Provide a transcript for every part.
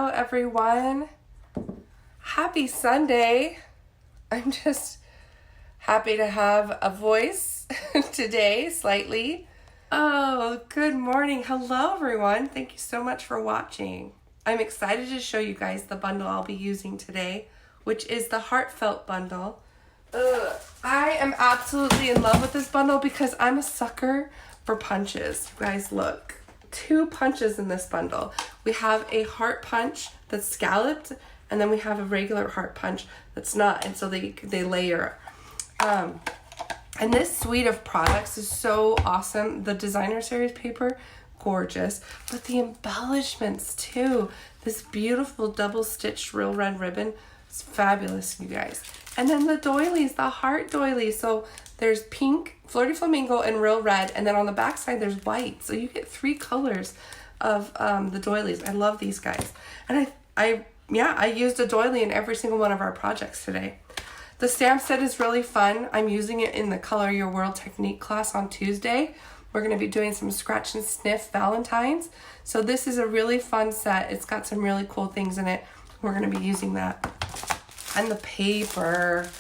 Hello, everyone. Happy Sunday. I'm just happy to have a voice today, slightly. Oh, good morning. Hello, everyone. Thank you so much for watching. I'm excited to show you guys the bundle I'll be using today, which is the Heartfelt bundle. I am absolutely in love with this bundle because I'm a sucker for punches. You guys, look. 2 punches in this bundle. We have a heart punch that's scalloped, and then we have a regular heart punch that's not, and so they layer. And this suite of products is so awesome. The designer series paper, gorgeous, but the embellishments too. This beautiful double stitched real red ribbon is fabulous, you guys. And then the doilies, the heart doilies. So there's pink, Flirty Flamingo, and real red, and then on the back side there's white. So you get 3 colors of the doilies. I love these guys. And I used a doily in every single one of our projects today. The stamp set is really fun. I'm using it in the Color Your World Technique class on Tuesday. We're going to be doing some scratch and sniff Valentines. So this is a really fun set. It's got some really cool things in it. We're going to be using that. And the paper's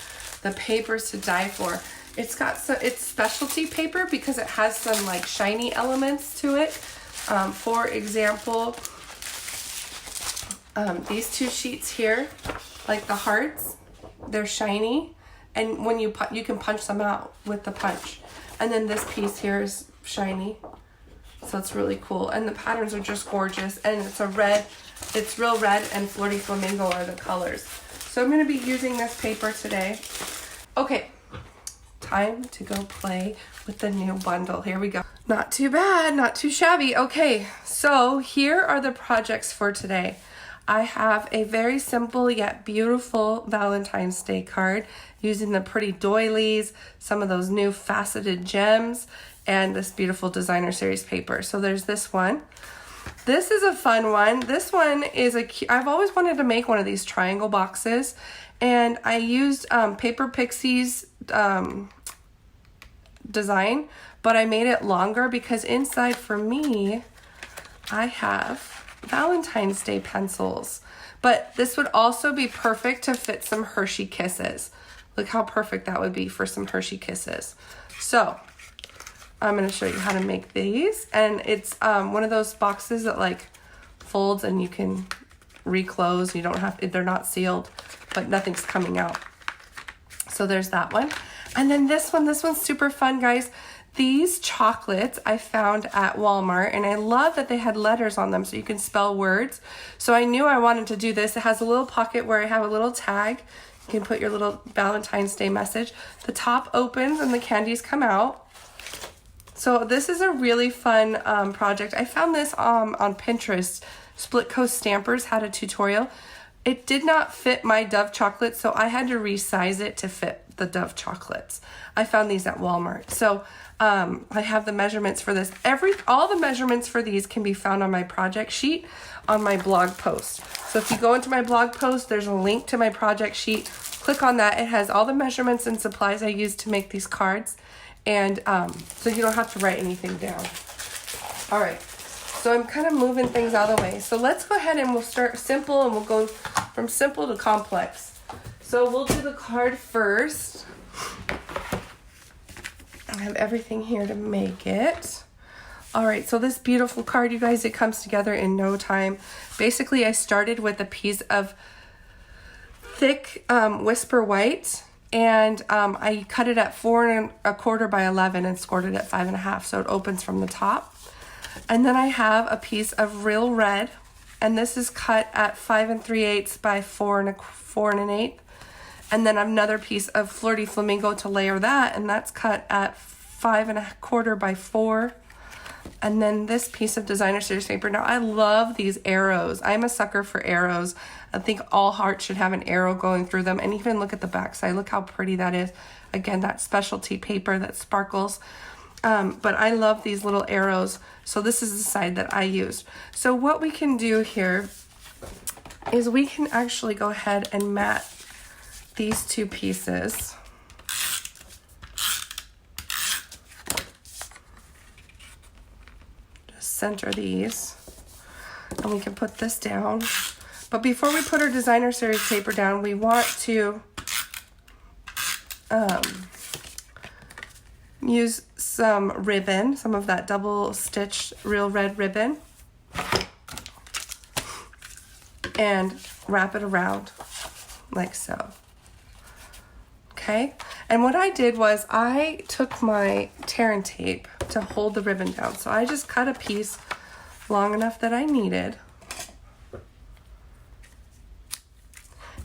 to die for. It's specialty paper because it has some like shiny elements to it. For example, these 2 sheets here, like the hearts, they're shiny, and when you can punch them out with the punch. And then this piece here is shiny, so it's really cool. And the patterns are just gorgeous, and it's real red and Flirty Flamingo are the colors. So I'm going to be using this paper today. Okay, time to go play with the new bundle. Here we go. Not too bad, not too shabby. Okay, so here are the projects for today. I have a very simple yet beautiful Valentine's Day card using the pretty doilies, some of those new faceted gems, and this beautiful designer series paper. So there's this one. This is a fun one. This one is I've always wanted to make one of these triangle boxes, and I used Paper Pixies design, but I made it longer because inside for me, I have Valentine's Day pencils. But this would also be perfect to fit some Hershey Kisses. Look how perfect that would be for some Hershey Kisses. So I'm going to show you how to make these, and it's one of those boxes that like folds and you can reclose. You don't have to, they're not sealed, but nothing's coming out. So there's that one. And then this one's super fun, guys. These chocolates I found at Walmart, and I love that they had letters on them so you can spell words. So I knew I wanted to do this. It has a little pocket where I have a little tag. You can put your little Valentine's Day message. The top opens and the candies come out. So this is a really fun project. I found this on Pinterest. Split Coast Stampers had a tutorial. It did not fit my Dove chocolate, so I had to resize it to fit the Dove chocolates. I found these at Walmart. So I have the measurements for this. All the measurements for these can be found on my project sheet on my blog post. So if you go into my blog post, there's a link to my project sheet. Click on that. It has all the measurements and supplies I used to make these cards. And so you don't have to write anything down. All right, so I'm kind of moving things out of the way. So let's go ahead and we'll start simple, and we'll go from simple to complex. So we'll do the card first. I have everything here to make it. All right, so this beautiful card, you guys, it comes together in no time. Basically, I started with a piece of thick Whisper White, and I cut it at 4 1/4 by 11 and scored it at 5.5, so it opens from the top. And then I have a piece of real red, and this is cut at 5 3/8 by 4 1/8. And then another piece of Flirty Flamingo to layer that, and that's cut at 5 1/4 by 4. And then this piece of designer series paper. Now I love these arrows. I'm a sucker for arrows. I think all hearts should have an arrow going through them. And even look at the back side. Look how pretty that is. Again, that specialty paper that sparkles. But I love these little arrows. So this is the side that I used. So what we can do here is we can actually go ahead and mat these 2 pieces. Just center these. And we can put this down. But before we put our designer series paper down, we want to use some ribbon, some of that double stitched real red ribbon, and wrap it around like so. Okay, and what I did was I took my tear and tape to hold the ribbon down. So I just cut a piece long enough that I needed.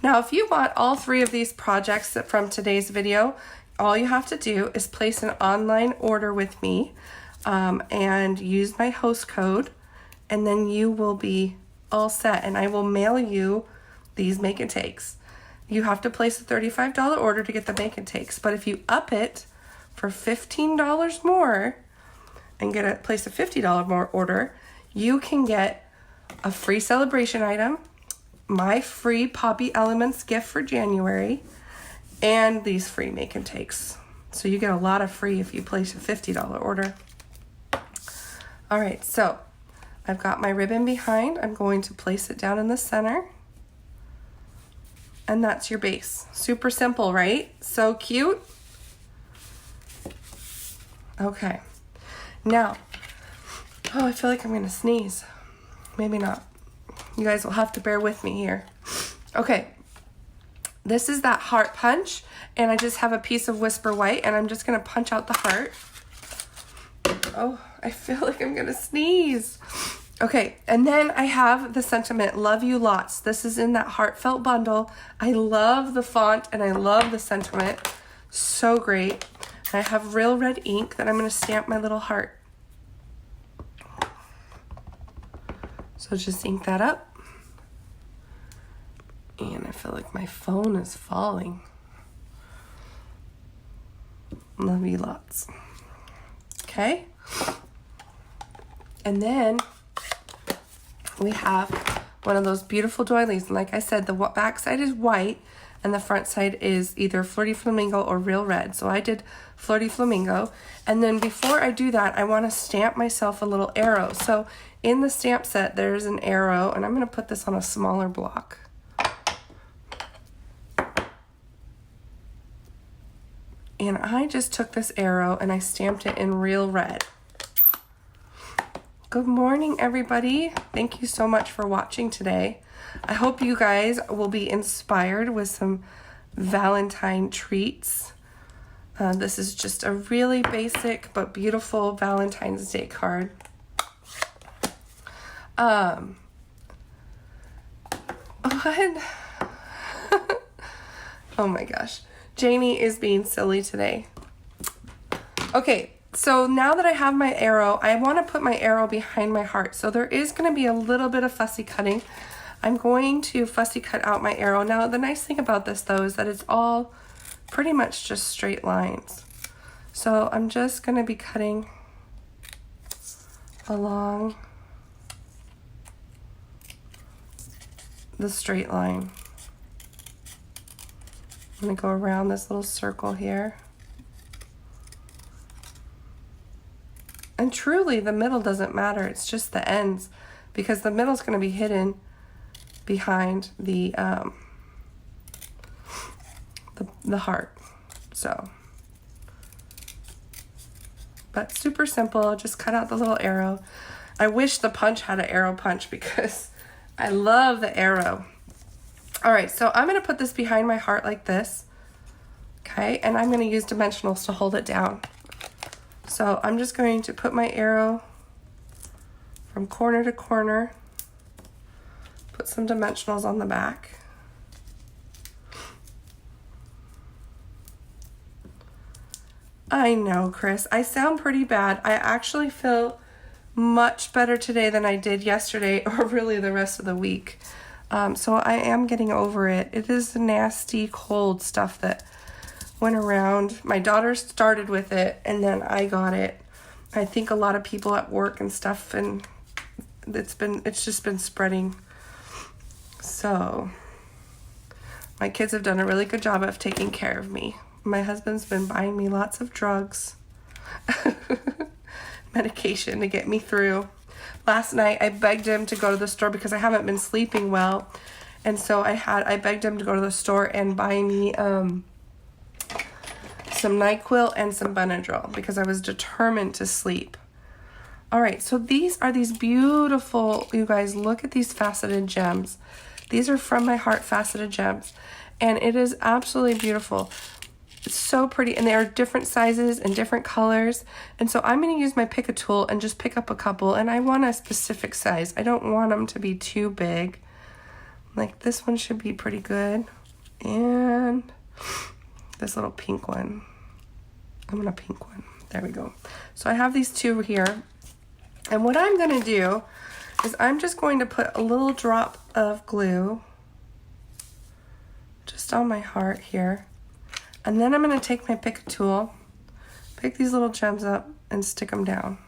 Now, if you want all 3 of these projects from today's video, all you have to do is place an online order with me and use my host code, and then you will be all set, and I will mail you these make and takes. You have to place a $35 order to get the make and takes, but if you up it for $15 more and place a $50 more order, you can get a free celebration item, my free Poppy Elements gift for January, and these free make and takes. So you get a lot of free if you place a $50 order. All right, so I've got my ribbon behind. I'm going to place it down in the center. And that's your base. Super simple, right? So cute. Okay. Now, I feel like I'm gonna sneeze. Maybe not. You guys will have to bear with me here. Okay. This is that heart punch, and I just have a piece of Whisper White, and I'm just gonna punch out the heart. Oh, I feel like I'm gonna sneeze. Okay, and then I have the sentiment, love you lots. This is in that heartfelt bundle. I love the font and I love the sentiment. So great. I have real red ink that I'm going to stamp my little heart. So just ink that up. And I feel like my phone is falling. Love you lots. Okay. And then we have one of those beautiful doilies. And like I said, the back side is white and the front side is either Flirty Flamingo or Real Red. So I did Flirty Flamingo. And then before I do that, I want to stamp myself a little arrow. So in the stamp set, there's an arrow, and I'm going to put this on a smaller block. And I just took this arrow and I stamped it in Real Red. Good morning, everybody. Thank you so much for watching today. I hope you guys will be inspired with some Valentine treats. This is just a really basic but beautiful Valentine's Day card. What? Oh my gosh. Janie is being silly today. Okay. So now that I have my arrow, I want to put my arrow behind my heart. So there is going to be a little bit of fussy cutting. I'm going to fussy cut out my arrow. Now, the nice thing about this, though, is that it's all pretty much just straight lines. So I'm just going to be cutting along the straight line. I'm going to go around this little circle here. And truly, the middle doesn't matter. It's just the ends, because the middle's going to be hidden behind the heart. So, but super simple. Just cut out the little arrow. I wish the punch had an arrow punch because I love the arrow. All right, so I'm going to put this behind my heart like this. Okay, and I'm going to use dimensionals to hold it down. So I'm just going to put my arrow from corner to corner, put some dimensionals on the back. I know, Chris, I sound pretty bad. I actually feel much better today than I did yesterday, or really the rest of the week. So I am getting over it. It is the nasty cold stuff that went around. My daughter started with it, and then I got it. I think a lot of people at work and stuff, and it's just been spreading. So my kids have done a really good job of taking care of me. My husband's been buying me lots of drugs, medication to get me through. Last night I begged him to go to the store because I haven't been sleeping well. And so I begged him to go to the store and buy me some NyQuil and some Benadryl because I was determined to sleep. All right, so these are these beautiful, you guys, look at these faceted gems. These are from my Heart Faceted Gems, and it is absolutely beautiful. It's so pretty, and they are different sizes and different colors. And so I'm going to use my pick a tool and just pick up a couple, and I want a specific size. I don't want them to be too big. Like this one should be pretty good. And this little pink one. I'm going to pink one. There we go. So I have these two here. And what I'm going to do is I'm just going to put a little drop of glue just on my heart here. And then I'm going to take my pick a tool, pick these little gems up, and stick them down.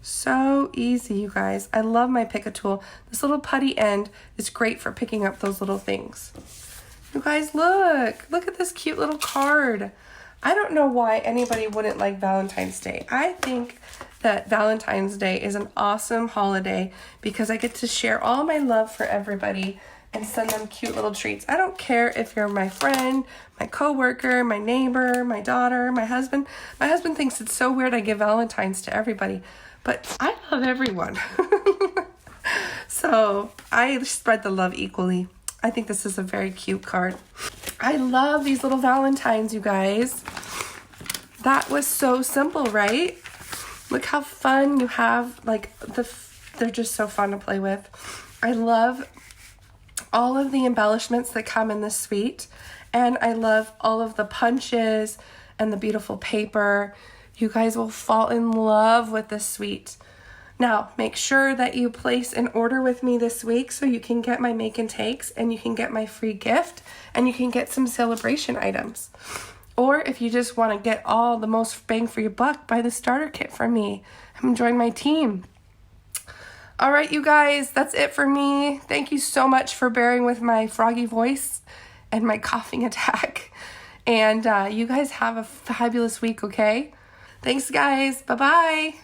So easy, you guys. I love my pick a tool. This little putty end is great for picking up those little things. You guys, look at this cute little card. I don't know why anybody wouldn't like Valentine's Day. I think that Valentine's Day is an awesome holiday because I get to share all my love for everybody and send them cute little treats. I don't care if you're my friend, my coworker, my neighbor, my daughter, my husband. My husband thinks it's so weird I give Valentine's to everybody, but I love everyone. So I spread the love equally. I think this is a very cute card. I love these little Valentines, you guys. That was so simple, right? Look how fun you have. Like, they're just so fun to play with. I love all of the embellishments that come in this suite. And I love all of the punches and the beautiful paper. You guys will fall in love with this suite. Now, make sure that you place an order with me this week so you can get my make and takes and you can get my free gift and you can get some celebration items. Or if you just want to get all the most bang for your buck, buy the starter kit from me and join my team. All right, you guys, that's it for me. Thank you so much for bearing with my froggy voice and my coughing attack. And you guys have a fabulous week, okay? Thanks, guys. Bye-bye.